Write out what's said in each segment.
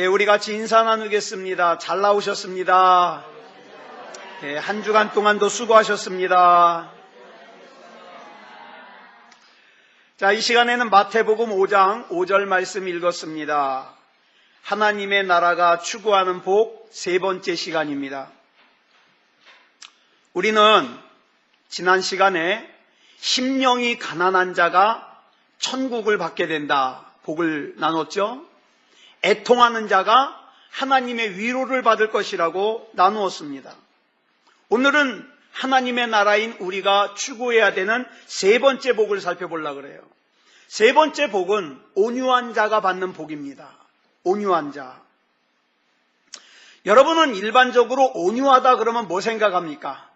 우리 같이 인사 나누겠습니다. 잘 나오셨습니다. 한 주간 동안도 수고하셨습니다. 자, 이 시간에는 마태복음 5장 5절 말씀 읽었습니다. 하나님의 나라가 추구하는 복 세 번째 시간입니다. 우리는 지난 시간에 심령이 가난한 자가 천국을 받게 된다 복을 나눴죠. 애통하는 자가 하나님의 위로를 받을 것이라고 나누었습니다. 오늘은 하나님의 나라인 우리가 추구해야 되는 세 번째 복을 살펴보려고 그래요. 세 번째 복은 온유한 자가 받는 복입니다. 온유한 자. 여러분은 일반적으로 온유하다 그러면 뭐 생각합니까?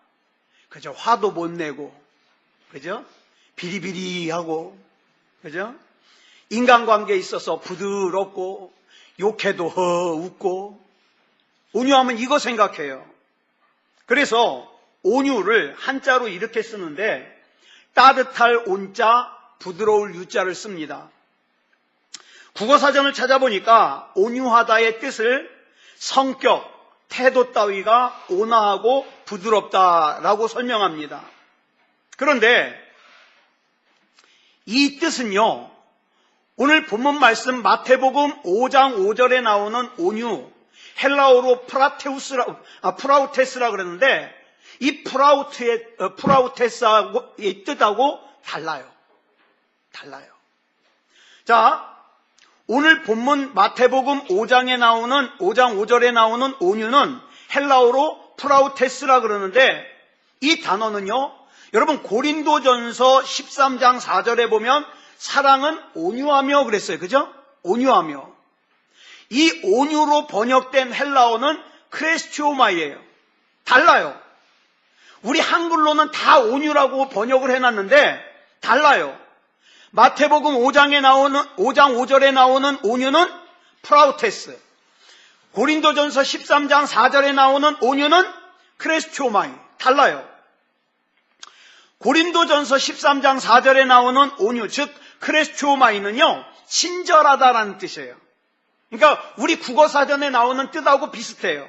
그죠? 화도 못 내고, 그죠? 비리비리하고, 그죠? 인간관계에 있어서 부드럽고, 욕해도 웃고, 온유하면 이거 생각해요. 그래서 온유를 한자로 이렇게 쓰는데 따뜻할 온자, 부드러울 유자를 씁니다. 국어사전을 찾아보니까 온유하다의 뜻을 성격, 태도 따위가 온화하고 부드럽다라고 설명합니다. 그런데 이 뜻은요, 오늘 본문 말씀 마태복음 5장 5절에 나오는 온유, 헬라어로 프라우테스라 그랬는데 이 프라우테스의 뜻하고 달라요. 자, 오늘 본문 마태복음 5장 5절에 나오는 온유는 헬라어로 프라우테스라 그러는데 이 단어는요, 여러분 고린도전서 13장 4절에 보면 사랑은 온유하며 그랬어요. 그죠? 온유하며. 이 온유로 번역된 헬라어는 크레스티오마이예요. 달라요. 우리 한글로는 다 온유라고 번역을 해놨는데 달라요. 마태복음 5장 5절에 나오는 온유는 프라우테스. 고린도전서 13장 4절에 나오는 온유는 크레스티오마이. 달라요. 고린도전서 13장 4절에 나오는 온유, 즉 크레스티오마이는요, 친절하다라는 뜻이에요. 그러니까 우리 국어사전에 나오는 뜻하고 비슷해요.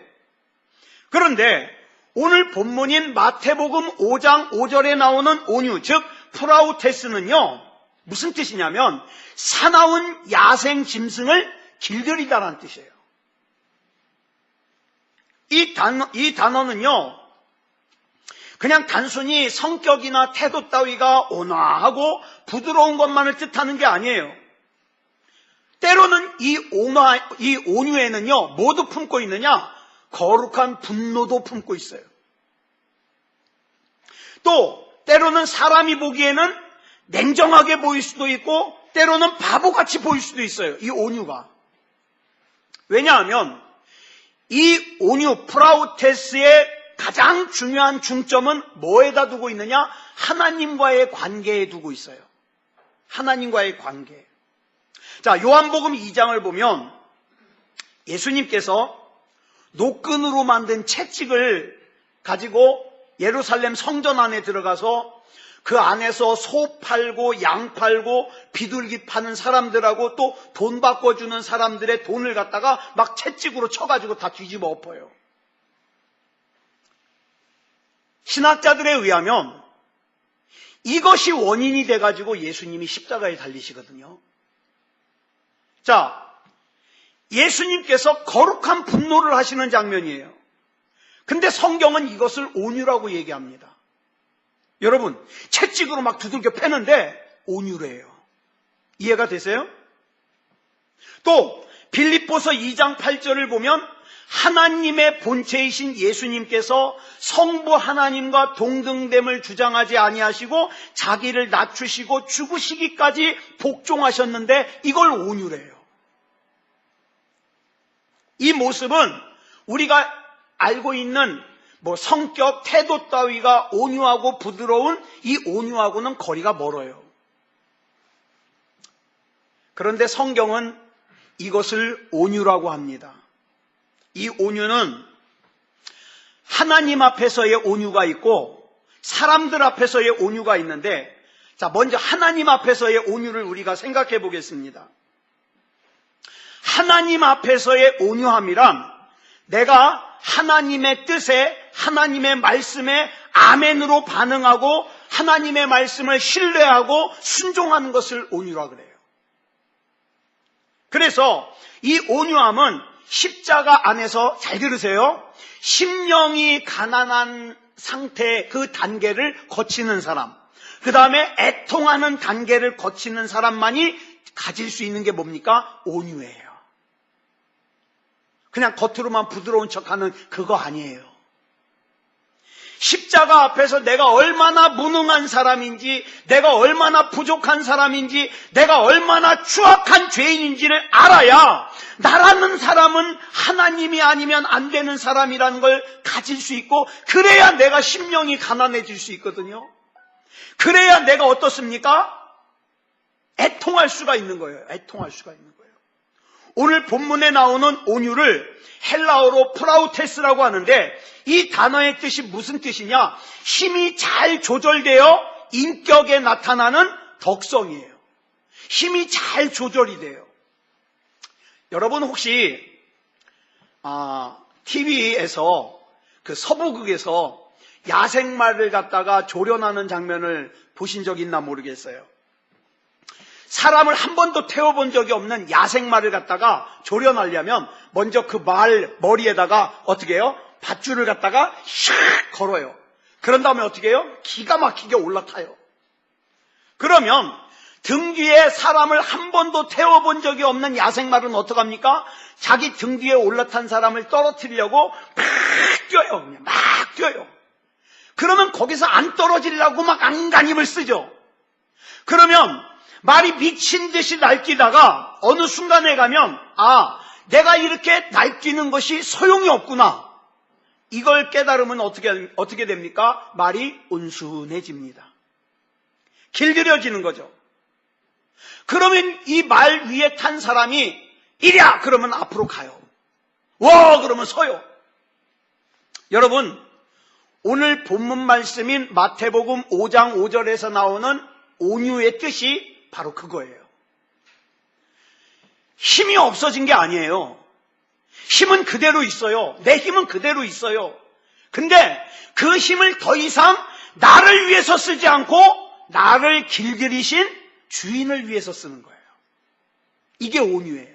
그런데 오늘 본문인 마태복음 5장 5절에 나오는 온유, 즉 프라우테스는요, 무슨 뜻이냐면 사나운 야생 짐승을 길들이다라는 뜻이에요. 이 단어는요, 그냥 단순히 성격이나 태도 따위가 온화하고 부드러운 것만을 뜻하는 게 아니에요. 때로는 이 온유에는요, 뭐도 품고 있느냐? 거룩한 분노도 품고 있어요. 또 때로는 사람이 보기에는 냉정하게 보일 수도 있고 때로는 바보같이 보일 수도 있어요. 이 온유가. 왜냐하면 이 온유 프라우테스의 가장 중요한 중점은 뭐에다 두고 있느냐? 하나님과의 관계에 두고 있어요. 하나님과의 관계. 자, 요한복음 2장을 보면 예수님께서 노끈으로 만든 채찍을 가지고 예루살렘 성전 안에 들어가서 그 안에서 소 팔고 양 팔고 비둘기 파는 사람들하고 또 돈 바꿔주는 사람들의 돈을 갖다가 막 채찍으로 쳐가지고 다 뒤집어 엎어요. 신학자들에 의하면 이것이 원인이 돼가지고 예수님이 십자가에 달리시거든요. 자, 예수님께서 거룩한 분노를 하시는 장면이에요. 근데 성경은 이것을 온유라고 얘기합니다. 여러분, 채찍으로 막 두들겨 패는데 온유래요. 이해가 되세요? 또 빌립보서 2장 8절을 보면 하나님의 본체이신 예수님께서 성부 하나님과 동등됨을 주장하지 아니하시고 자기를 낮추시고 죽으시기까지 복종하셨는데 이걸 온유래요. 이 모습은 우리가 알고 있는 성격, 태도 따위가 온유하고 부드러운 이 온유하고는 거리가 멀어요. 그런데 성경은 이것을 온유라고 합니다. 이 온유는 하나님 앞에서의 온유가 있고 사람들 앞에서의 온유가 있는데, 자, 먼저 하나님 앞에서의 온유를 우리가 생각해 보겠습니다. 하나님 앞에서의 온유함이란 내가 하나님의 뜻에, 하나님의 말씀에 아멘으로 반응하고 하나님의 말씀을 신뢰하고 순종하는 것을 온유라 그래요. 그래서 이 온유함은 십자가 안에서, 잘 들으세요, 심령이 가난한 상태, 그 단계를 거치는 사람, 그 다음에 애통하는 단계를 거치는 사람만이 가질 수 있는 게 뭡니까? 온유예요. 그냥 겉으로만 부드러운 척하는 그거 아니에요. 십자가 앞에서 내가 얼마나 무능한 사람인지, 내가 얼마나 부족한 사람인지, 내가 얼마나 추악한 죄인인지를 알아야 나라는 사람은 하나님이 아니면 안 되는 사람이라는 걸 가질 수 있고, 그래야 내가 심령이 가난해질 수 있거든요. 그래야 내가 어떻습니까? 애통할 수가 있는 거예요. 애통할 수가 있는 거예요. 오늘 본문에 나오는 온유를 헬라어로 프라우테스라고 하는데, 이 단어의 뜻이 무슨 뜻이냐? 힘이 잘 조절되어 인격에 나타나는 덕성이에요. 힘이 잘 조절이 돼요. 여러분 혹시 TV에서 그 서부극에서 야생마를 갖다가 조련하는 장면을 보신 적 있나 모르겠어요. 사람을 한 번도 태워본 적이 없는 야생마를 갖다가 조련하려면 먼저 그 말 머리에다가 어떻게 해요? 밧줄을 갖다가 샥 걸어요. 그런 다음에 어떻게 해요? 기가 막히게 올라타요. 그러면 등 뒤에 사람을 한 번도 태워본 적이 없는 야생마는 어떡합니까? 자기 등 뒤에 올라탄 사람을 떨어뜨리려고 막 뛰어요. 그냥 막 뛰어요. 그러면 거기서 안 떨어지려고 막 안간힘을 쓰죠. 그러면 말이 미친 듯이 날뛰다가 어느 순간에 가면 내가 이렇게 날뛰는 것이 소용이 없구나. 이걸 깨달으면 어떻게 됩니까? 말이 온순해집니다. 길들여지는 거죠. 그러면 이 말 위에 탄 사람이 이랴 그러면 앞으로 가요. 와 그러면 서요. 여러분, 오늘 본문 말씀인 마태복음 5장 5절에서 나오는 온유의 뜻이 바로 그거예요. 힘이 없어진 게 아니에요. 힘은 그대로 있어요. 내 힘은 그대로 있어요. 근데 그 힘을 더 이상 나를 위해서 쓰지 않고 나를 길들이신 주인을 위해서 쓰는 거예요. 이게 온유예요.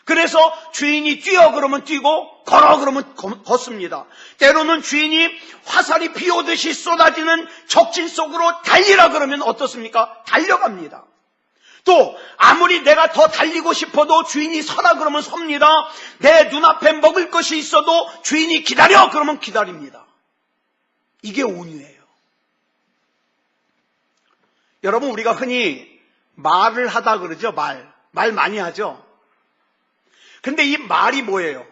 그래서 주인이 뛰어 그러면 뛰고 걸어 그러면 걷습니다. 때로는 주인이 화살이 비오듯이 쏟아지는 적진 속으로 달리라 그러면 어떻습니까? 달려갑니다. 또 아무리 내가 더 달리고 싶어도 주인이 서라 그러면 섭니다. 내 눈앞에 먹을 것이 있어도 주인이 기다려 그러면 기다립니다. 이게 온유예요. 여러분, 우리가 흔히 말을 하다 그러죠. 말 많이 하죠. 근데 이 말이 뭐예요?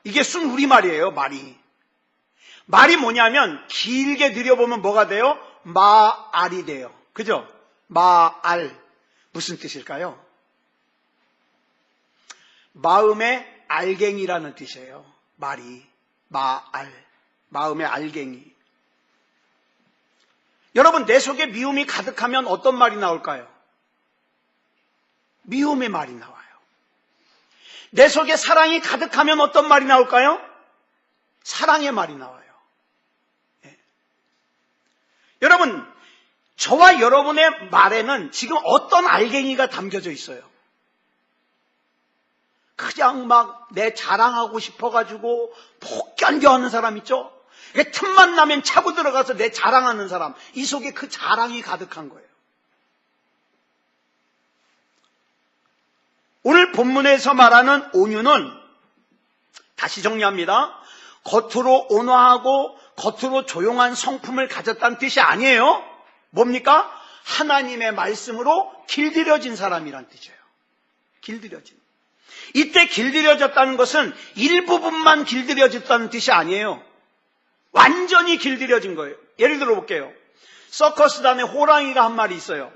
이게 순 우리말이에요. 말이 뭐냐면 길게 늘여보면 뭐가 돼요? 마알이 돼요. 그죠? 마알. 무슨 뜻일까요? 마음의 알갱이라는 뜻이에요. 말이. 마알. 마음의 알갱이. 여러분, 내 속에 미움이 가득하면 어떤 말이 나올까요? 미움의 말이 나와요. 내 속에 사랑이 가득하면 어떤 말이 나올까요? 사랑의 말이 나와요. 예. 여러분, 저와 여러분의 말에는 지금 어떤 알갱이가 담겨져 있어요? 그냥 막 내 자랑하고 싶어가지고 폭견교하는 사람 있죠? 틈만 나면 차고 들어가서 내 자랑하는 사람, 이 속에 그 자랑이 가득한 거예요. 오늘 본문에서 말하는 온유는, 다시 정리합니다, 겉으로 온화하고 겉으로 조용한 성품을 가졌다는 뜻이 아니에요. 뭡니까? 하나님의 말씀으로 길들여진 사람이란 뜻이에요. 길들여진. 이때 길들여졌다는 것은 일부분만 길들여졌다는 뜻이 아니에요. 완전히 길들여진 거예요. 예를 들어 볼게요. 서커스단에 호랑이가 한 마리 있어요.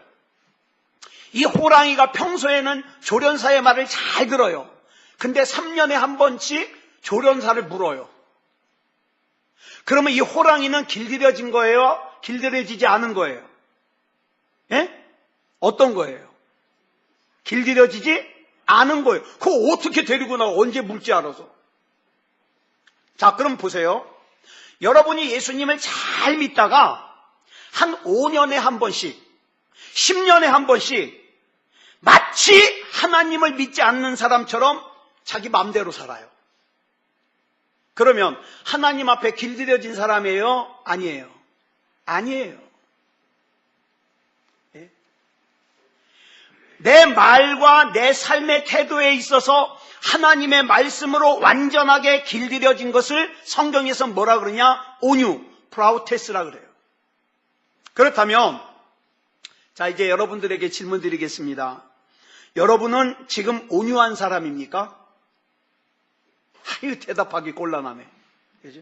이 호랑이가 평소에는 조련사의 말을 잘 들어요. 근데 3년에 한 번씩 조련사를 물어요. 그러면 이 호랑이는 길들여진 거예요? 길들여지지 않은 거예요? 예? 어떤 거예요? 길들여지지 아는 거예요. 그거 어떻게 데리고 나와? 언제 물지 알아서. 자, 그럼 보세요. 여러분이 예수님을 잘 믿다가 한 5년에 한 번씩, 10년에 한 번씩 마치 하나님을 믿지 않는 사람처럼 자기 마음대로 살아요. 그러면 하나님 앞에 길들여진 사람이에요? 아니에요? 아니에요. 예? 내 말과 내 삶의 태도에 있어서 하나님의 말씀으로 완전하게 길들여진 것을 성경에서 뭐라 그러냐? 온유, 프라우테스라 그래요. 그렇다면 자, 이제 여러분들에게 질문 드리겠습니다. 여러분은 지금 온유한 사람입니까? 아유, 대답하기 곤란하네. 그죠?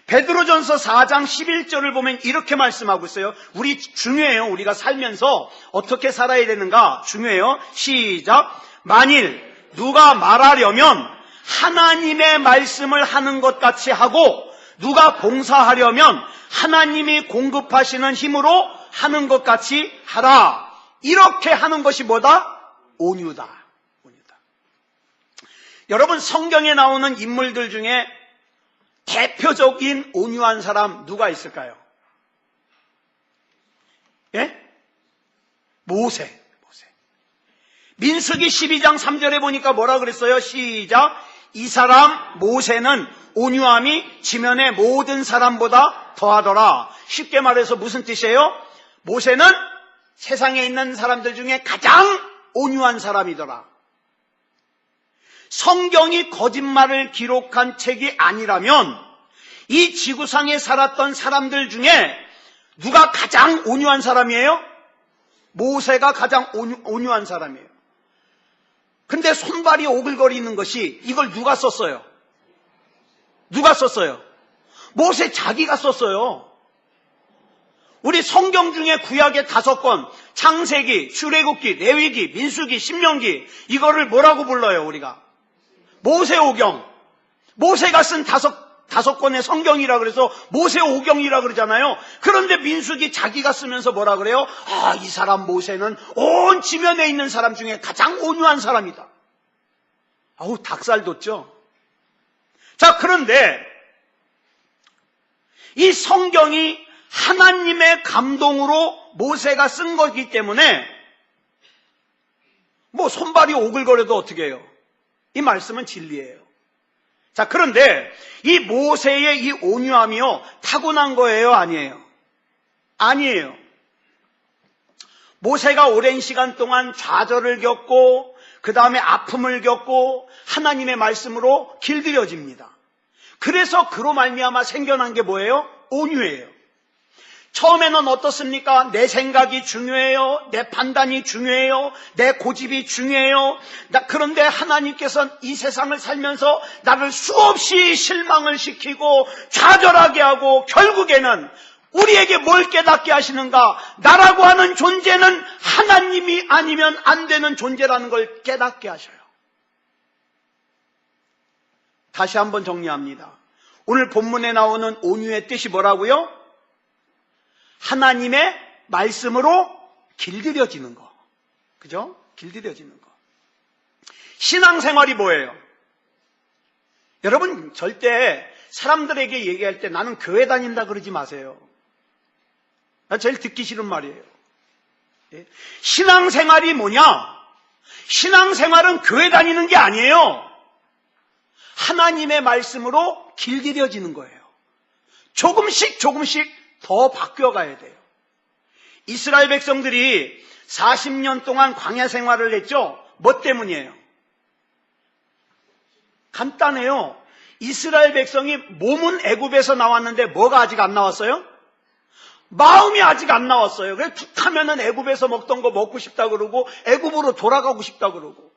베드로전서 4장 11절을 보면 이렇게 말씀하고 있어요. 우리 중요해요. 우리가 살면서 어떻게 살아야 되는가 중요해요. 시작. 만일 누가 말하려면 하나님의 말씀을 하는 것 같이 하고, 누가 봉사하려면 하나님이 공급하시는 힘으로 하는 것 같이 하라. 이렇게 하는 것이 뭐다? 온유다. 온유다. 여러분, 성경에 나오는 인물들 중에 대표적인 온유한 사람 누가 있을까요? 예? 모세. 민수기 12장 3절에 보니까 뭐라 그랬어요? 시작. 이 사람 모세는 온유함이 지면의 모든 사람보다 더하더라. 쉽게 말해서 무슨 뜻이에요? 모세는 세상에 있는 사람들 중에 가장 온유한 사람이더라. 성경이 거짓말을 기록한 책이 아니라면 이 지구상에 살았던 사람들 중에 누가 가장 온유한 사람이에요? 모세가 가장 온유한 사람이에요. 근데 손발이 오글거리는 것이, 이걸 누가 썼어요? 누가 썼어요? 모세 자기가 썼어요. 우리 성경 중에 구약의 5권, 창세기, 출애굽기, 레위기, 민수기, 신명기, 이거를 뭐라고 불러요, 우리가? 모세오경. 모세가 쓴 5권의 성경이라 그래서 모세오경이라 그러잖아요. 그런데 민수기 자기가 쓰면서 뭐라 그래요? 아, 이 사람 모세는 온 지면에 있는 사람 중에 가장 온유한 사람이다. 아우, 닭살 돋죠? 자, 그런데 이 성경이 하나님의 감동으로 모세가 쓴 거기 때문에 뭐 손발이 오글거려도 어떻게 해요? 이 말씀은 진리예요. 자, 그런데 이 모세의 이 온유함이요, 타고난 거예요? 아니에요? 아니에요. 모세가 오랜 시간 동안 좌절을 겪고 그 다음에 아픔을 겪고 하나님의 말씀으로 길들여집니다. 그래서 그로 말미암아 생겨난 게 뭐예요? 온유예요. 처음에는 어떻습니까? 내 생각이 중요해요. 내 판단이 중요해요. 내 고집이 중요해요. 그런데 하나님께서는 이 세상을 살면서 나를 수없이 실망을 시키고 좌절하게 하고 결국에는 우리에게 뭘 깨닫게 하시는가? 나라고 하는 존재는 하나님이 아니면 안 되는 존재라는 걸 깨닫게 하셔요. 다시 한번 정리합니다. 오늘 본문에 나오는 온유의 뜻이 뭐라고요? 하나님의 말씀으로 길들여지는 거. 그죠? 길들여지는 거. 신앙생활이 뭐예요? 여러분, 절대 사람들에게 얘기할 때 나는 교회 다닌다 그러지 마세요. 나 제일 듣기 싫은 말이에요. 신앙생활이 뭐냐? 신앙생활은 교회 다니는 게 아니에요. 하나님의 말씀으로 길들여지는 거예요. 조금씩 더 바뀌어가야 돼요. 이스라엘 백성들이 40년 동안 광야 생활을 했죠. 뭐 때문이에요? 간단해요. 이스라엘 백성이 몸은 애굽에서 나왔는데 뭐가 아직 안 나왔어요? 마음이 아직 안 나왔어요. 그래서 툭하면은 애굽에서 먹던 거 먹고 싶다 그러고 애굽으로 돌아가고 싶다 그러고.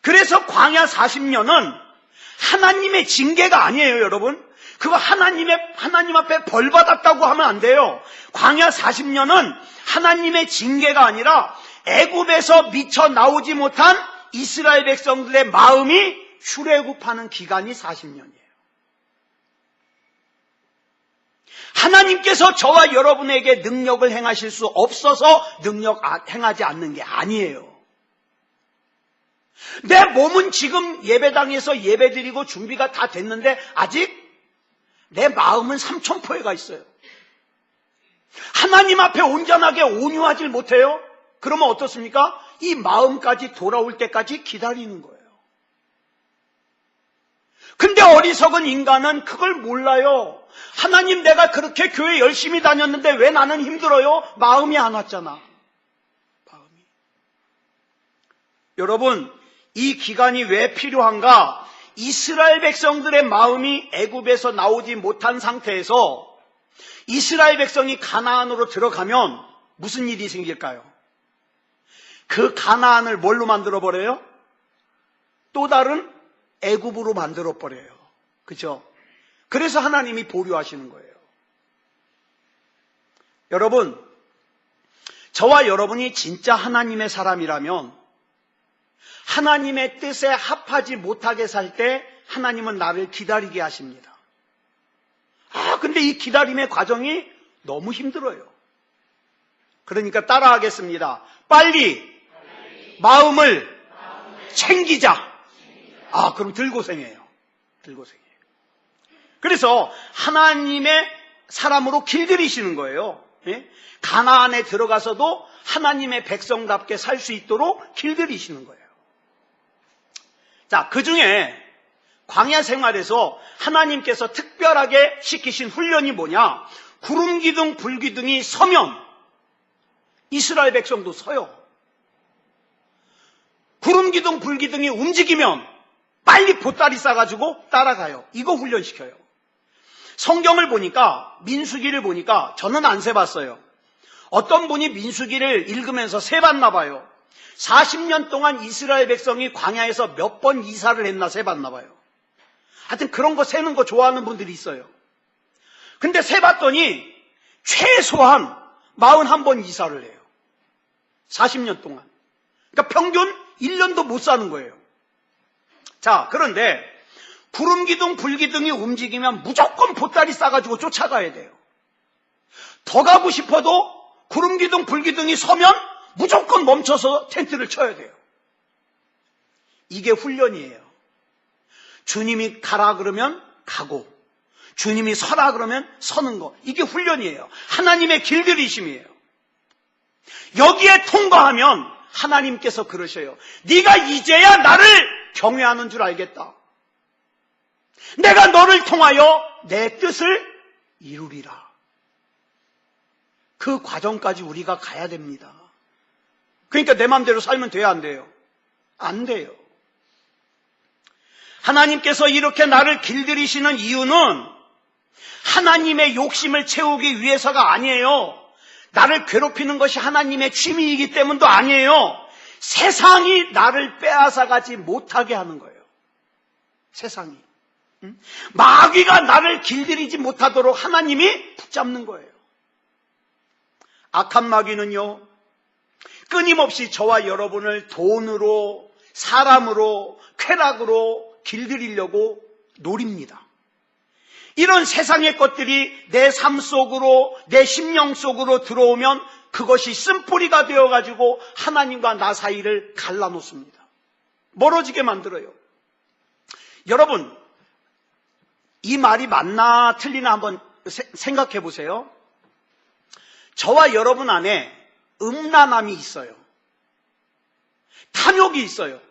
그래서 광야 40년은 하나님의 징계가 아니에요, 여러분. 그거 하나님 앞에 벌 받았다고 하면 안 돼요. 광야 40년은 하나님의 징계가 아니라 애굽에서 미쳐 나오지 못한 이스라엘 백성들의 마음이 출애굽하는 기간이 40년이에요. 하나님께서 저와 여러분에게 능력을 행하실 수 없어서 능력 행하지 않는 게 아니에요. 내 몸은 지금 예배당에서 예배드리고 준비가 다 됐는데 아직 내 마음은 삼천포에 가 있어요. 하나님 앞에 온전하게 온유하지 못해요? 그러면 어떻습니까? 이 마음까지 돌아올 때까지 기다리는 거예요. 근데 어리석은 인간은 그걸 몰라요. 하나님, 내가 그렇게 교회 열심히 다녔는데 왜 나는 힘들어요? 마음이 안 왔잖아. 마음이. 여러분, 이 기간이 왜 필요한가? 이스라엘 백성들의 마음이 애굽에서 나오지 못한 상태에서 이스라엘 백성이 가나안으로 들어가면 무슨 일이 생길까요? 그 가나안을 뭘로 만들어버려요? 또 다른 애굽으로 만들어버려요. 그죠? 그래서 하나님이 보류하시는 거예요. 여러분, 저와 여러분이 진짜 하나님의 사람이라면 하나님의 뜻에 합하지 못하게 살 때 하나님은 나를 기다리게 하십니다. 근데 이 기다림의 과정이 너무 힘들어요. 그러니까 따라하겠습니다. 빨리 마음을 챙기자. 그럼 들고생해요. 들고생해요. 그래서 하나님의 사람으로 길들이시는 거예요. 예? 가나안에 들어가서도 하나님의 백성답게 살 수 있도록 길들이시는 거예요. 자, 그 중에 광야 생활에서 하나님께서 특별하게 시키신 훈련이 뭐냐? 구름 기둥, 불 기둥이 서면 이스라엘 백성도 서요. 구름 기둥, 불 기둥이 움직이면 빨리 보따리 싸가지고 따라가요. 이거 훈련시켜요. 성경을 보니까, 민수기를 보니까, 저는 안 세봤어요. 어떤 분이 민수기를 읽으면서 세봤나 봐요. 40년 동안 이스라엘 백성이 광야에서 몇 번 이사를 했나 세봤나 봐요. 하여튼 그런 거 세는 거 좋아하는 분들이 있어요. 근데 세봤더니 최소한 41번 이사를 해요. 40년 동안. 그러니까 평균 1년도 못 사는 거예요. 자, 그런데 구름 기둥, 불 기둥이 움직이면 무조건 보따리 싸가지고 쫓아가야 돼요. 더 가고 싶어도 구름 기둥, 불 기둥이 서면 무조건 멈춰서 텐트를 쳐야 돼요. 이게 훈련이에요. 주님이 가라 그러면 가고, 주님이 서라 그러면 서는 거. 이게 훈련이에요. 하나님의 길들이심이에요. 여기에 통과하면 하나님께서 그러셔요. 네가 이제야 나를 경외하는 줄 알겠다. 내가 너를 통하여 내 뜻을 이루리라. 그 과정까지 우리가 가야 됩니다. 그러니까 내 마음대로 살면 돼요, 안 돼요? 안 돼요. 하나님께서 이렇게 나를 길들이시는 이유는 하나님의 욕심을 채우기 위해서가 아니에요. 나를 괴롭히는 것이 하나님의 취미이기 때문도 아니에요. 세상이 나를 빼앗아가지 못하게 하는 거예요. 세상이. 마귀가 나를 길들이지 못하도록 하나님이 붙잡는 거예요. 악한 마귀는요, 끊임없이 저와 여러분을 돈으로, 사람으로, 쾌락으로 길들이려고 노립니다. 이런 세상의 것들이 내 삶 속으로, 내 심령 속으로 들어오면 그것이 쓴뿌리가 되어가지고 하나님과 나 사이를 갈라놓습니다. 멀어지게 만들어요. 여러분, 이 말이 맞나 틀리나 한번 생각해 보세요. 저와 여러분 안에 음란함이 있어요. 탐욕이 있어요.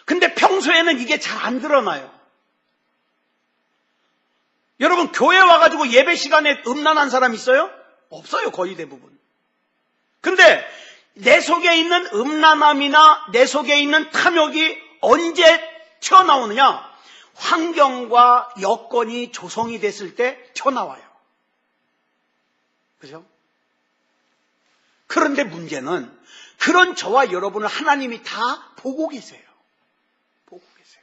근데 평소에는 이게 잘 안 드러나요. 여러분, 교회 와가지고 예배 시간에 음란한 사람 있어요? 없어요, 거의 대부분. 근데 내 속에 있는 음란함이나 내 속에 있는 탐욕이 언제 튀어나오느냐? 환경과 여건이 조성이 됐을 때 튀어나와요. 그죠? 그런데 문제는 그런 저와 여러분을 하나님이 다 보고 계세요. 보고 계세요.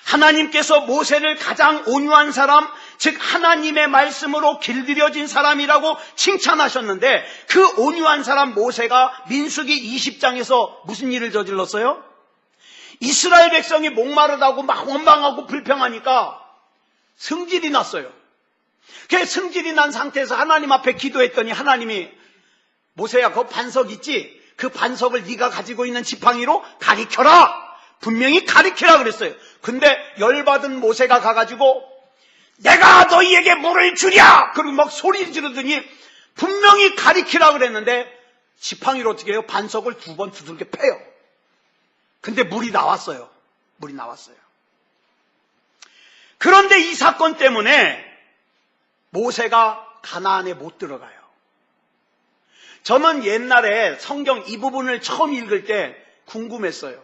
하나님께서 모세를 가장 온유한 사람, 즉 하나님의 말씀으로 길들여진 사람이라고 칭찬하셨는데 그 온유한 사람 모세가 민수기 20장에서 무슨 일을 저질렀어요? 이스라엘 백성이 목마르다고 막 원망하고 불평하니까 승질이 났어요. 그 승질이 난 상태에서 하나님 앞에 기도했더니 하나님이 모세야, 그 반석 있지? 그 반석을 네가 가지고 있는 지팡이로 가리켜라. 분명히 가리키라 그랬어요. 근데 열받은 모세가 가가지고 내가 너희에게 물을 주랴! 그리고 막 소리 지르더니 분명히 가리키라 그랬는데 지팡이로 어떻게 해요? 반석을 2번 두들겨 패요. 근데 물이 나왔어요. 물이 나왔어요. 그런데 이 사건 때문에 모세가 가나안에 못 들어가요. 저는 옛날에 성경 이 부분을 처음 읽을 때 궁금했어요.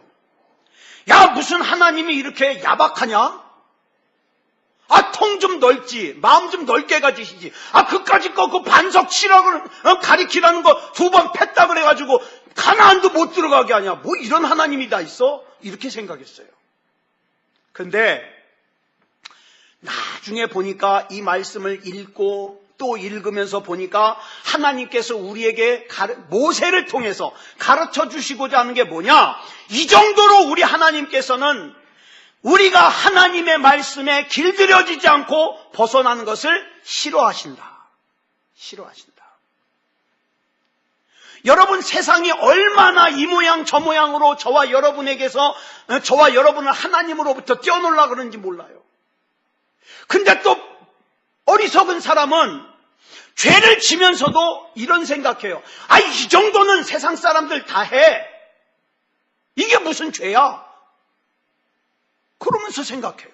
야, 무슨 하나님이 이렇게 야박하냐? 통 좀 넓지, 마음 좀 넓게 가지시지. 그까짓 거, 그 반석 치라고, 가리키라는 거 2번 팼다 그래가지고 가나안도 못 들어가게 하냐? 뭐 이런 하나님이 다 있어? 이렇게 생각했어요. 근데 나중에 보니까 이 말씀을 읽고 또 읽으면서 보니까 하나님께서 우리에게 모세를 통해서 가르쳐 주시고자 하는 게 뭐냐? 이 정도로 우리 하나님께서는 우리가 하나님의 말씀에 길들여지지 않고 벗어나는 것을 싫어하신다. 싫어하신다. 여러분, 세상이 얼마나 이 모양 저 모양으로 저와 여러분을 하나님으로부터 떼어놓으려고 그러는지 몰라요. 근데 또 어리석은 사람은 죄를 지면서도 이런 생각해요. 이 정도는 세상 사람들 다 해. 이게 무슨 죄야? 그러면서 생각해요.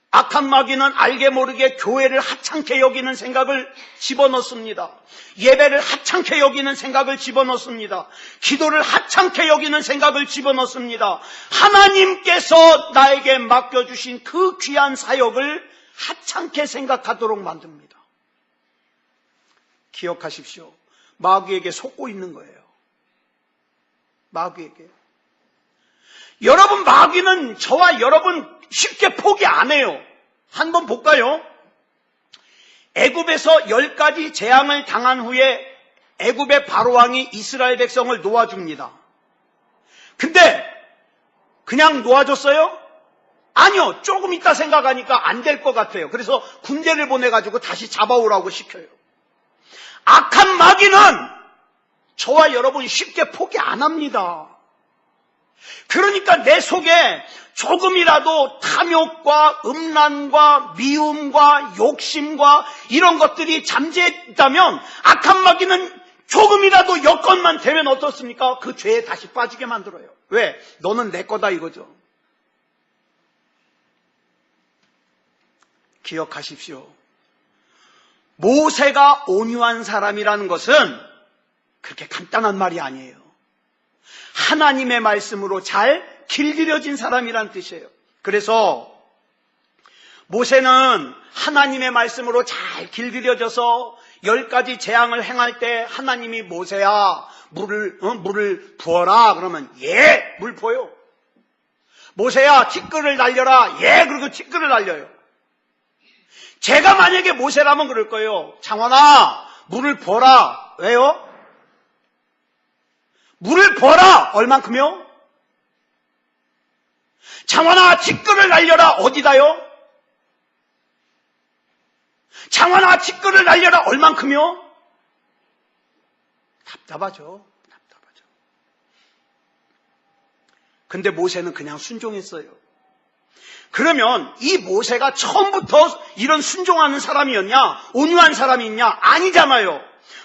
악한 마귀는 알게 모르게 교회를 하찮게 여기는 생각을 집어넣습니다. 예배를 하찮게 여기는 생각을 집어넣습니다. 기도를 하찮게 여기는 생각을 집어넣습니다. 하나님께서 나에게 맡겨주신 그 귀한 사역을 하찮게 생각하도록 만듭니다. 기억하십시오. 마귀에게 속고 있는 거예요. 마귀에게. 여러분, 마귀는 저와 여러분 쉽게 포기 안 해요. 한번 볼까요? 애굽에서 10가지 재앙을 당한 후에 애굽의 바로왕이 이스라엘 백성을 놓아줍니다. 근데 그냥 놓아줬어요? 아니요. 조금 있다 생각하니까 안 될 것 같아요. 그래서 군대를 보내가지고 다시 잡아오라고 시켜요. 악한 마귀는 저와 여러분 쉽게 포기 안 합니다. 그러니까 내 속에 조금이라도 탐욕과 음란과 미움과 욕심과 이런 것들이 잠재했다면 악한 마귀는 조금이라도 여건만 되면 어떻습니까? 그 죄에 다시 빠지게 만들어요. 왜? 너는 내 거다 이거죠. 기억하십시오. 모세가 온유한 사람이라는 것은 그렇게 간단한 말이 아니에요. 하나님의 말씀으로 잘 길들여진 사람이란 뜻이에요. 그래서 모세는 하나님의 말씀으로 잘 길들여져서 10가지 재앙을 행할 때 하나님이 모세야 물을 부어라 그러면 예, 물 부어요. 모세야 티끌을 날려라. 예, 그리고 티끌을 날려요. 제가 만약에 모세라면 그럴 거예요. 장원아, 물을 부어라. 왜요? 물을 부어라. 얼만큼요? 장원아, 티끌을 날려라. 어디다요? 장원아, 티끌을 날려라. 얼만큼요? 답답하죠. 답답하죠. 근데 모세는 그냥 순종했어요. 그러면 이 모세가 처음부터 이런 순종하는 사람이었냐? 온유한 사람이냐? 아니잖아요.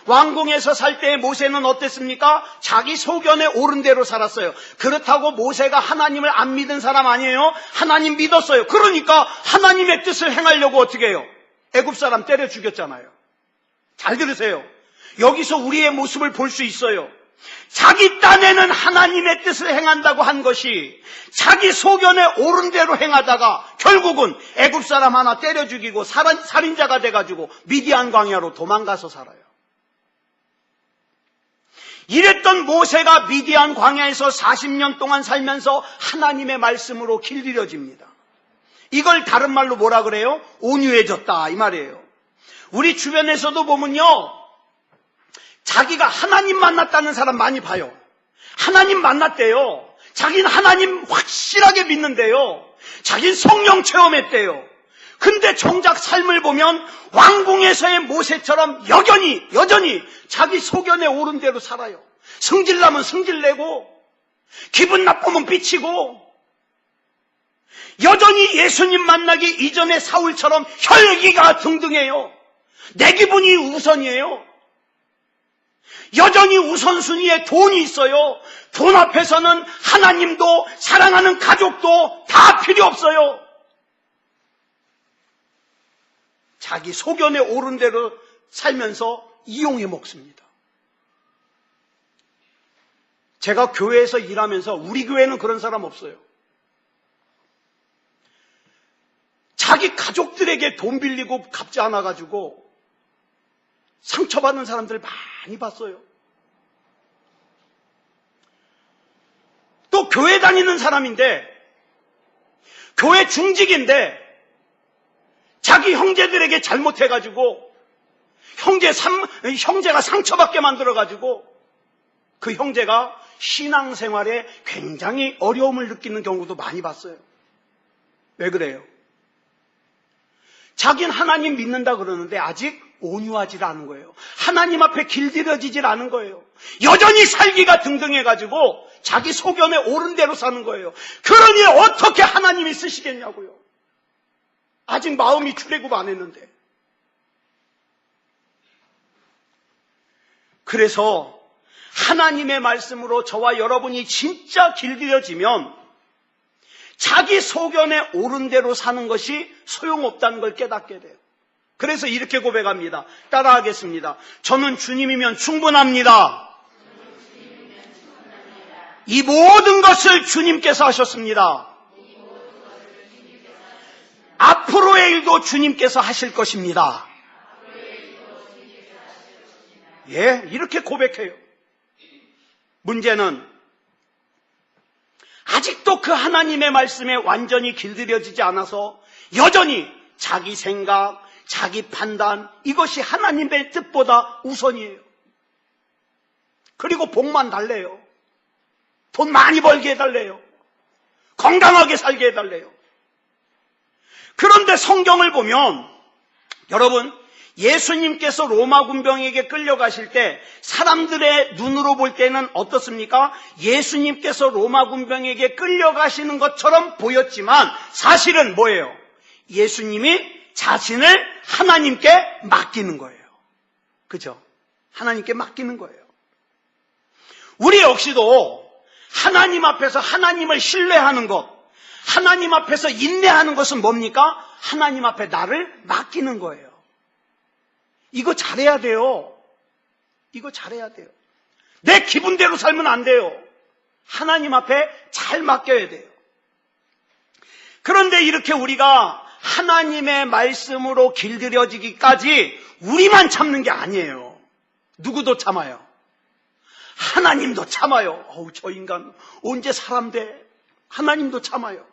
왕궁에서 살 때 모세는 어땠습니까? 자기 소견에 옳은 대로 살았어요. 그렇다고 모세가 하나님을 안 믿은 사람 아니에요? 하나님 믿었어요. 그러니까 하나님의 뜻을 행하려고 어떻게 해요? 애굽 사람 때려 죽였잖아요. 잘 들으세요. 여기서 우리의 모습을 볼 수 있어요. 자기 딴에는 하나님의 뜻을 행한다고 한 것이 자기 소견에 옳은 대로 행하다가 결국은 애굽 사람 하나 때려 죽이고 살인자가 돼가지고 미디안 광야로 도망가서 살아요. 이랬던 모세가 미디안 광야에서 40년 동안 살면서 하나님의 말씀으로 길들여집니다. 이걸 다른 말로 뭐라 그래요? 온유해졌다 이 말이에요. 우리 주변에서도 보면요, 자기가 하나님 만났다는 사람 많이 봐요. 하나님 만났대요. 자기는 하나님 확실하게 믿는데요. 자기는 성령 체험했대요. 근데 정작 삶을 보면 왕궁에서의 모세처럼 여전히 자기 소견에 오른 대로 살아요. 승질나면 승질내고 기분 나쁘면 삐치고 여전히 예수님 만나기 이전에 사울처럼 혈기가 등등해요. 내 기분이 우선이에요. 여전히 우선순위에 돈이 있어요. 돈 앞에서는 하나님도 사랑하는 가족도 다 필요 없어요. 자기 소견에 오른 대로 살면서 이용해 먹습니다. 제가 교회에서 일하면서 우리 교회는 그런 사람 없어요. 자기 가족들에게 돈 빌리고 갚지 않아가지고 상처받는 사람들 많이 봤어요. 또 교회 다니는 사람인데, 교회 중직인데 자기 형제들에게 잘못해가지고 형제가 상처받게 만들어가지고 그 형제가 신앙생활에 굉장히 어려움을 느끼는 경우도 많이 봤어요. 왜 그래요? 자긴 하나님 믿는다 그러는데 아직 온유하지 않은 거예요. 하나님 앞에 길들여지질 않은 거예요. 여전히 살기가 등등해가지고 자기 소견에 오른 대로 사는 거예요. 그러니 어떻게 하나님이 쓰시겠냐고요. 아직 마음이 출애굽 안 했는데. 그래서 하나님의 말씀으로 저와 여러분이 진짜 길들여지면 자기 소견에 오른 대로 사는 것이 소용없다는 걸 깨닫게 돼요. 그래서 이렇게 고백합니다. 따라하겠습니다. 저는 주님이면 충분합니다. 이 모든 것을 주님께서 하셨습니다. 앞으로의 일도 주님께서 하실 것입니다. 예, 이렇게 고백해요. 문제는 아직도 그 하나님의 말씀에 완전히 길들여지지 않아서 여전히 자기 생각, 자기 판단, 이것이 하나님의 뜻보다 우선이에요. 그리고 복만 달래요. 돈 많이 벌게 해달래요. 건강하게 살게 해달래요. 그런데 성경을 보면 여러분, 예수님께서 로마 군병에게 끌려가실 때 사람들의 눈으로 볼 때는 어떻습니까? 예수님께서 로마 군병에게 끌려가시는 것처럼 보였지만 사실은 뭐예요? 예수님이 자신을 하나님께 맡기는 거예요. 그죠? 하나님께 맡기는 거예요. 우리 역시도 하나님 앞에서 하나님을 신뢰하는 것, 하나님 앞에서 인내하는 것은 뭡니까? 하나님 앞에 나를 맡기는 거예요. 이거 잘해야 돼요. 이거 잘해야 돼요. 내 기분대로 살면 안 돼요. 하나님 앞에 잘 맡겨야 돼요. 그런데 이렇게 우리가 하나님의 말씀으로 길들여지기까지 우리만 참는 게 아니에요. 누구도 참아요. 하나님도 참아요. 어우, 저 인간 언제 사람 돼? 하나님도 참아요.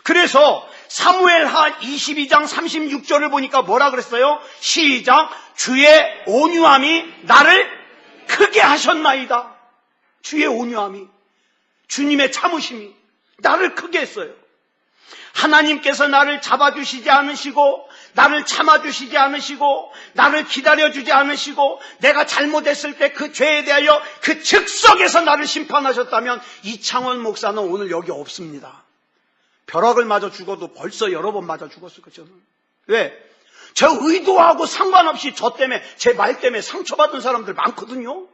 그래서 사무엘하 22장 36절을 보니까 뭐라 그랬어요? 시작. 주의 온유함이 나를 크게 하셨나이다. 주의 온유함이, 주님의 참으심이 나를 크게 했어요. 하나님께서 나를 잡아주시지 않으시고, 나를 참아주시지 않으시고, 나를 기다려주지 않으시고, 내가 잘못했을 때 그 죄에 대하여 그 즉석에서 나를 심판하셨다면 이창원 목사는 오늘 여기 없습니다. 벼락을 맞아 죽어도 벌써 여러 번 맞아 죽었을 거죠. 왜? 저 의도하고 상관없이 저 때문에, 제 말 때문에 상처받은 사람들 많거든요.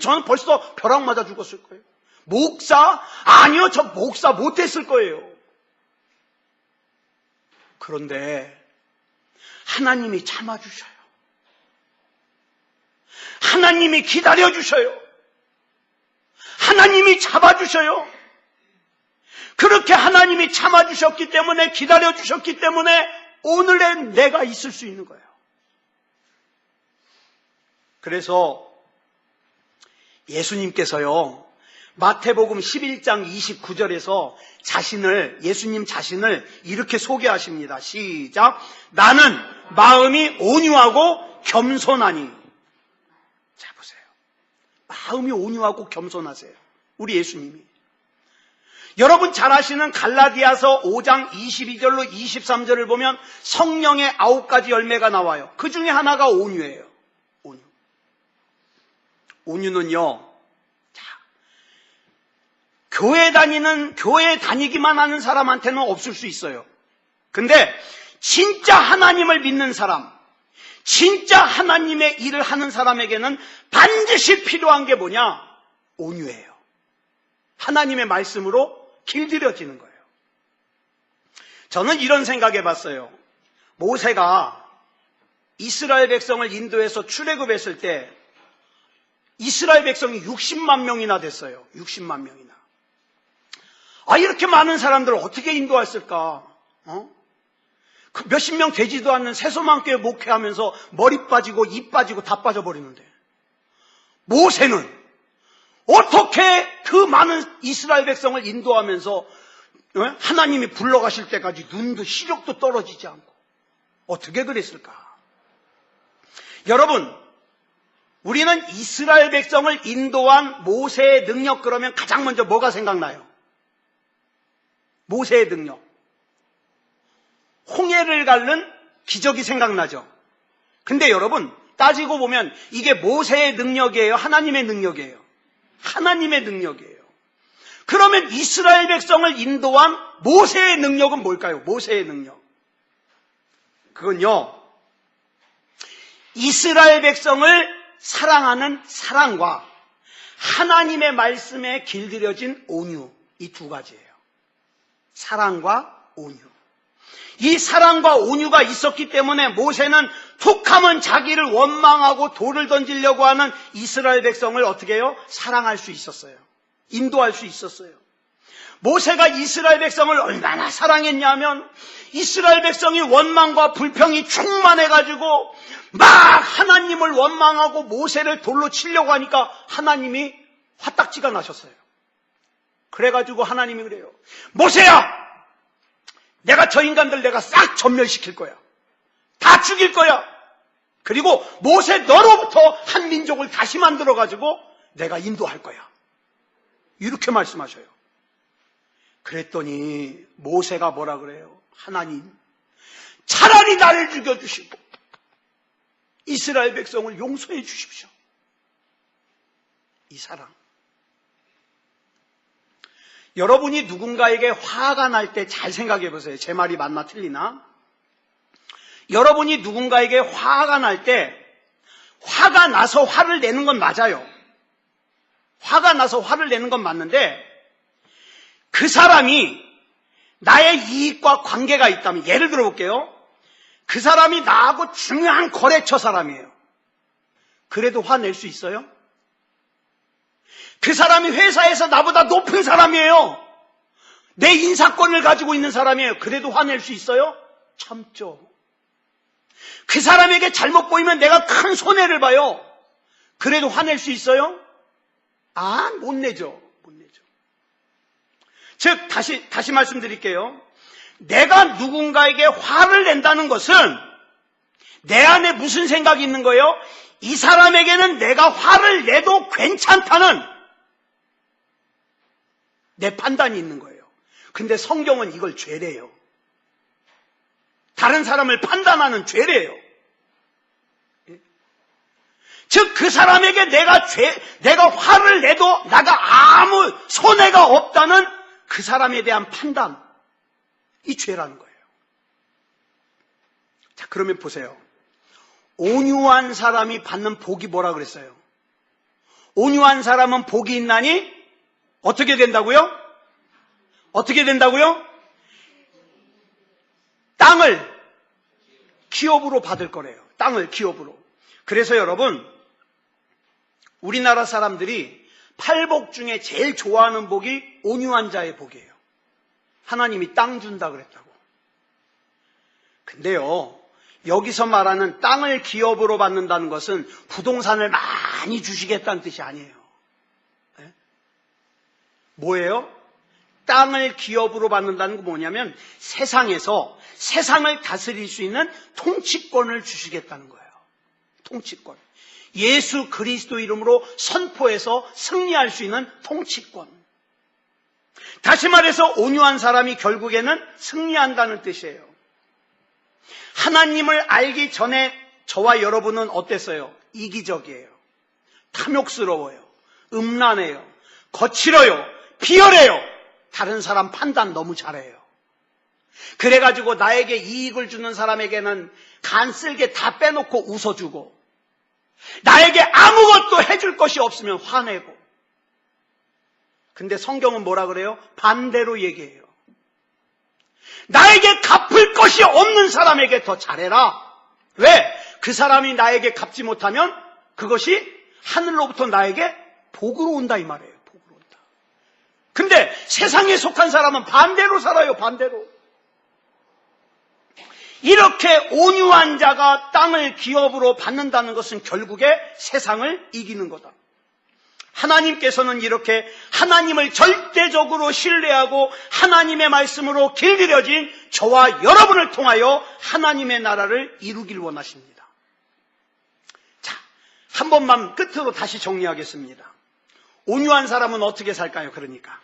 저는 벌써 벼락 맞아 죽었을 거예요. 목사? 아니요, 저 목사 못했을 거예요. 그런데 하나님이 참아주셔요. 하나님이 기다려주셔요. 하나님이 잡아주셔요. 그렇게 하나님이 참아주셨기 때문에, 기다려주셨기 때문에 오늘의 내가 있을 수 있는 거예요. 그래서 예수님께서요, 마태복음 11장 29절에서 예수님 자신을 이렇게 소개하십니다. 시작. 나는 마음이 온유하고 겸손하니. 자, 보세요. 마음이 온유하고 겸손하세요. 우리 예수님이. 여러분 잘 아시는 갈라디아서 5장 22절로 23절을 보면 성령의 9가지 열매가 나와요. 그 중에 하나가 온유예요. 온유. 온유는요, 교회 다니기만 하는 사람한테는 없을 수 있어요. 근데 진짜 하나님을 믿는 사람, 진짜 하나님의 일을 하는 사람에게는 반드시 필요한 게 뭐냐? 온유예요. 하나님의 말씀으로 길들여지는 거예요. 저는 이런 생각해 봤어요. 모세가 이스라엘 백성을 인도해서 출애굽했을 때 이스라엘 백성이 60만 명이나 됐어요. 60만 명이나. 이렇게 많은 사람들을 어떻게 인도했을까? 그 몇십 명 되지도 않는 새소만교회 목회하면서 머리 빠지고 입 빠지고 다 빠져버리는데 모세는 어떻게 그 많은 이스라엘 백성을 인도하면서 하나님이 불러가실 때까지 눈도 시력도 떨어지지 않고 어떻게 그랬을까? 여러분, 우리는 이스라엘 백성을 인도한 모세의 능력 그러면 가장 먼저 뭐가 생각나요? 모세의 능력. 홍해를 가른 기적이 생각나죠. 근데 여러분 따지고 보면 이게 모세의 능력이에요? 하나님의 능력이에요? 하나님의 능력이에요. 그러면 이스라엘 백성을 인도한 모세의 능력은 뭘까요? 모세의 능력. 그건요, 이스라엘 백성을 사랑하는 사랑과 하나님의 말씀에 길들여진 온유, 이 두 가지예요. 사랑과 온유. 이 사랑과 온유가 있었기 때문에 모세는 툭하면 자기를 원망하고 돌을 던지려고 하는 이스라엘 백성을 어떻게 해요? 사랑할 수 있었어요. 인도할 수 있었어요. 모세가 이스라엘 백성을 얼마나 사랑했냐면 이스라엘 백성이 원망과 불평이 충만해가지고 막 하나님을 원망하고 모세를 돌로 치려고 하니까 하나님이 화딱지가 나셨어요. 그래가지고 하나님이 그래요. 모세야! 내가 저 인간들 내가 싹 전멸시킬 거야. 다 죽일 거야. 그리고 모세 너로부터 한 민족을 다시 만들어가지고 내가 인도할 거야. 이렇게 말씀하셔요. 그랬더니 모세가 뭐라 그래요? 하나님, 차라리 나를 죽여주시고 이스라엘 백성을 용서해 주십시오. 이 사랑. 여러분이 누군가에게 화가 날 때 잘 생각해 보세요. 제 말이 맞나 틀리나? 여러분이 누군가에게 화가 날 때 화가 나서 화를 내는 건 맞아요. 화가 나서 화를 내는 건 맞는데 그 사람이 나의 이익과 관계가 있다면, 예를 들어 볼게요. 그 사람이 나하고 중요한 거래처 사람이에요. 그래도 화낼 수 있어요? 그 사람이 회사에서 나보다 높은 사람이에요. 내 인사권을 가지고 있는 사람이에요. 그래도 화낼 수 있어요? 참죠. 그 사람에게 잘못 보이면 내가 큰 손해를 봐요. 그래도 화낼 수 있어요? 못 내죠. 못 내죠. 즉, 다시 말씀드릴게요. 내가 누군가에게 화를 낸다는 것은 내 안에 무슨 생각이 있는 거예요? 이 사람에게는 내가 화를 내도 괜찮다는 내 판단이 있는 거예요. 근데 성경은 이걸 죄래요. 다른 사람을 판단하는 죄래요. 즉, 그 사람에게 내가 화를 내도 나가 아무 손해가 없다는 그 사람에 대한 판단, 이 죄라는 거예요. 자, 그러면 보세요. 온유한 사람이 받는 복이 뭐라 그랬어요? 온유한 사람은 복이 있나니 어떻게 된다고요? 어떻게 된다고요? 땅을 기업으로 받을 거래요. 땅을 기업으로. 그래서 여러분, 우리나라 사람들이 팔복 중에 제일 좋아하는 복이 온유한 자의 복이에요. 하나님이 땅 준다 그랬다고. 근데요, 여기서 말하는 땅을 기업으로 받는다는 것은 부동산을 많이 주시겠다는 뜻이 아니에요. 네? 뭐예요? 땅을 기업으로 받는다는 건 뭐냐면 세상에서 세상을 다스릴 수 있는 통치권을 주시겠다는 거예요. 통치권. 예수 그리스도 이름으로 선포해서 승리할 수 있는 통치권. 다시 말해서 온유한 사람이 결국에는 승리한다는 뜻이에요. 하나님을 알기 전에 저와 여러분은 어땠어요? 이기적이에요. 탐욕스러워요. 음란해요. 거칠어요. 비열해요. 다른 사람 판단 너무 잘해요. 그래가지고 나에게 이익을 주는 사람에게는 간쓸게 다 빼놓고 웃어주고, 나에게 아무것도 해줄 것이 없으면 화내고. 근데 성경은 뭐라 그래요? 반대로 얘기해요. 나에게 갚을 것이 없는 사람에게 더 잘해라. 왜? 그 사람이 나에게 갚지 못하면 그것이 하늘로부터 나에게 복으로 온다 이 말이에요. 복으로 온다. 근데 세상에 속한 사람은 반대로 살아요. 반대로. 이렇게 온유한 자가 땅을 기업으로 받는다는 것은 결국에 세상을 이기는 거다. 하나님께서는 이렇게 하나님을 절대적으로 신뢰하고 하나님의 말씀으로 길들여진 저와 여러분을 통하여 하나님의 나라를 이루길 원하십니다. 자, 한 번만 끝으로 다시 정리하겠습니다. 온유한 사람은 어떻게 살까요? 그러니까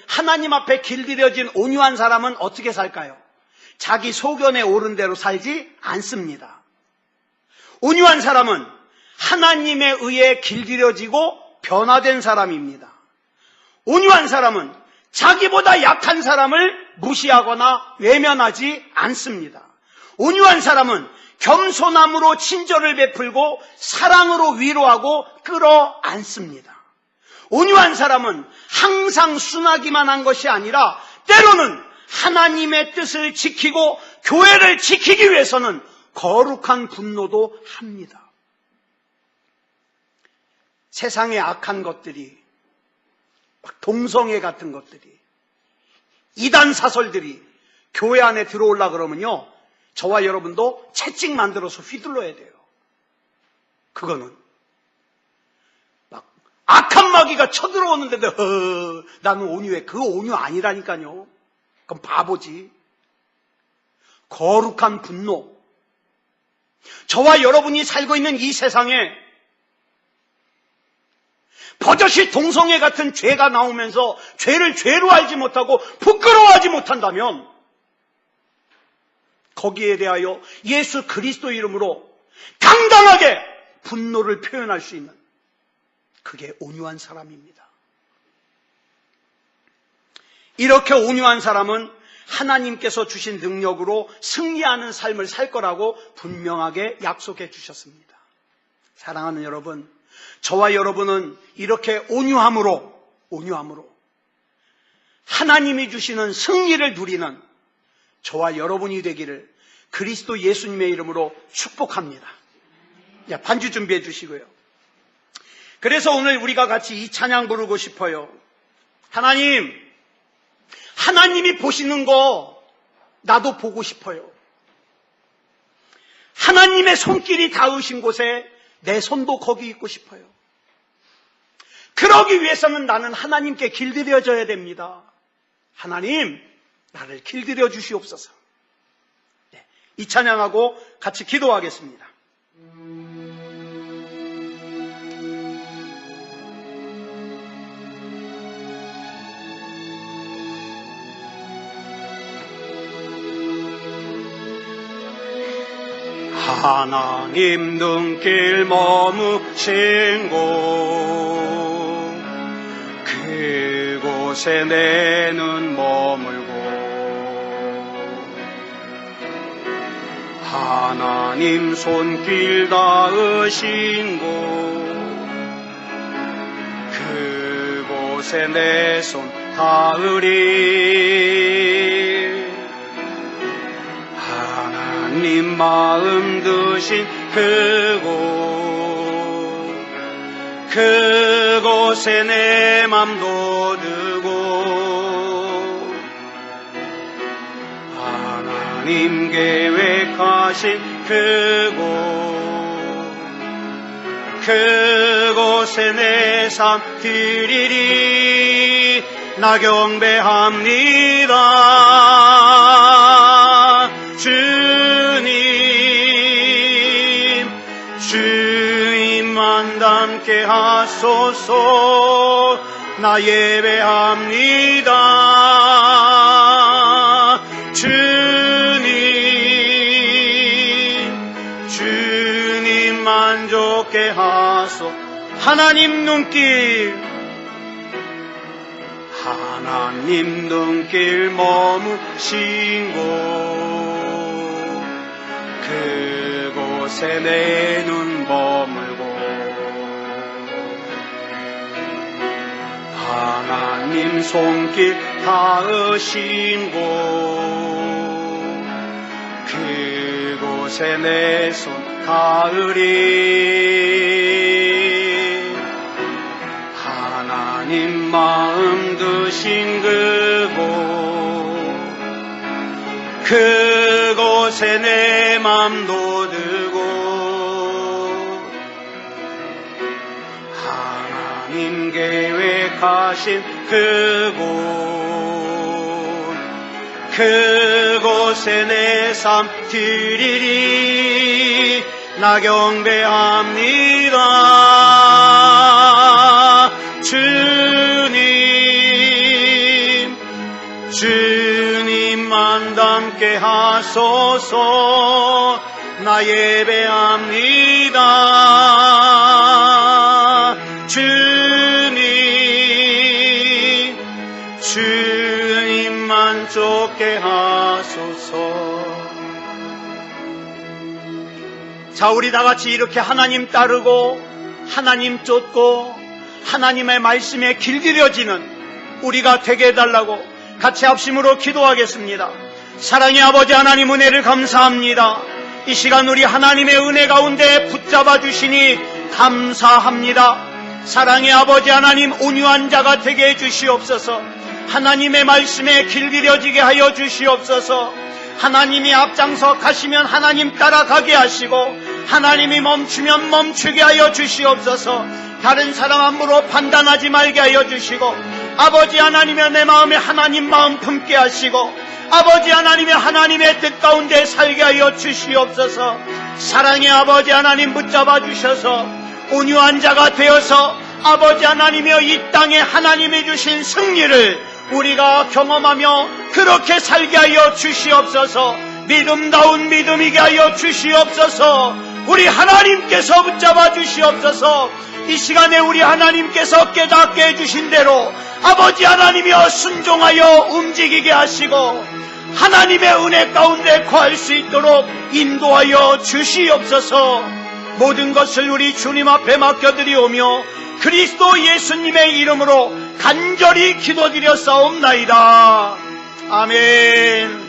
하나님 앞에 길들여진 온유한 사람은 어떻게 살까요? 자기 소견에 오른 대로 살지 않습니다. 온유한 사람은 하나님에 의해 길들여지고 변화된 사람입니다. 온유한 사람은 자기보다 약한 사람을 무시하거나 외면하지 않습니다. 온유한 사람은 겸손함으로 친절을 베풀고 사랑으로 위로하고 끌어안습니다. 온유한 사람은 항상 순하기만 한 것이 아니라 때로는 하나님의 뜻을 지키고 교회를 지키기 위해서는 거룩한 분노도 합니다. 세상의 악한 것들이, 동성애 같은 것들이, 이단 사설들이 교회 안에 들어오려 그러면요, 저와 여러분도 채찍 만들어서 휘둘러야 돼요. 그거는 막 악한 마귀가 쳐들어오는데도 나는 온유해. 그거 온유 아니라니까요. 그건 바보지. 거룩한 분노. 저와 여러분이 살고 있는 이 세상에 버젓이 동성애 같은 죄가 나오면서 죄를 죄로 알지 못하고 부끄러워하지 못한다면 거기에 대하여 예수 그리스도 이름으로 당당하게 분노를 표현할 수 있는, 그게 온유한 사람입니다. 이렇게 온유한 사람은 하나님께서 주신 능력으로 승리하는 삶을 살 거라고 분명하게 약속해 주셨습니다. 사랑하는 여러분, 저와 여러분은 이렇게 온유함으로 하나님이 주시는 승리를 누리는 저와 여러분이 되기를 그리스도 예수님의 이름으로 축복합니다. 반주 준비해 주시고요. 그래서 오늘 우리가 같이 이 찬양 부르고 싶어요. 하나님이 보시는 거 나도 보고 싶어요. 하나님의 손길이 닿으신 곳에 내 손도 거기 있고 싶어요. 그러기 위해서는 나는 하나님께 길들여져야 됩니다. 하나님, 나를 길들여 주시옵소서. 이 찬양하고 같이 기도하겠습니다. 하나님 눈길 머무신 곳, 그곳에 내 눈 머물고, 하나님 손길 닿으신 곳, 그곳에 내 손 닿으리. 하나님 마음 드신 그곳에 내 맘도 두고, 하나님 계획하신 그곳에 내 삶 드리리. 나 경배합니다. 주님만 닮게 하소서. 나 예배합니다. 주님 만족해 하소. 하나님 눈길 머무신 곳, 그곳에 내 눈 머물고 하나님 손길 닿으신 곳, 그곳에 내 손 닿으리. 하나님 마음 드신 그곳에 내 맘도 들고 하나님 계획하신 그곳에 내 삶 드리리. 나 경배합니다. 주님만 닮게 하소서. 나 예배합니다. 주님만 쫓게 하소서. 자, 우리 다 같이 이렇게 하나님 따르고 하나님 쫓고 하나님의 말씀에 길들여지는 우리가 되게 해달라고 같이 합심으로 기도하겠습니다. 사랑의 아버지 하나님, 은혜를 감사합니다. 이 시간 우리 하나님의 은혜 가운데 붙잡아 주시니 감사합니다. 사랑의 아버지 하나님, 온유한 자가 되게 해주시옵소서. 하나님의 말씀에 길들여지게 하여 주시옵소서. 하나님이 앞장서 가시면 하나님 따라가게 하시고 하나님이 멈추면 멈추게 하여 주시옵소서. 다른 사람 함부로 판단하지 말게 하여 주시고, 아버지 하나님의 내 마음에 하나님 마음 품게 하시고, 아버지 하나님의 하나님의 뜻 가운데 살게 하여 주시옵소서. 사랑의 아버지 하나님, 붙잡아 주셔서 온유한 자가 되어서 아버지 하나님이여 이 땅에 하나님이 주신 승리를 우리가 경험하며 그렇게 살게 하여 주시옵소서. 믿음다운 믿음이게 하여 주시옵소서. 우리 하나님께서 붙잡아 주시옵소서. 이 시간에 우리 하나님께서 깨닫게 해주신 대로 아버지 하나님이여 순종하여 움직이게 하시고 하나님의 은혜 가운데 거할 수 있도록 인도하여 주시옵소서. 모든 것을 우리 주님 앞에 맡겨드리오며 그리스도 예수님의 이름으로 간절히 기도드렸사옵나이다. 아멘.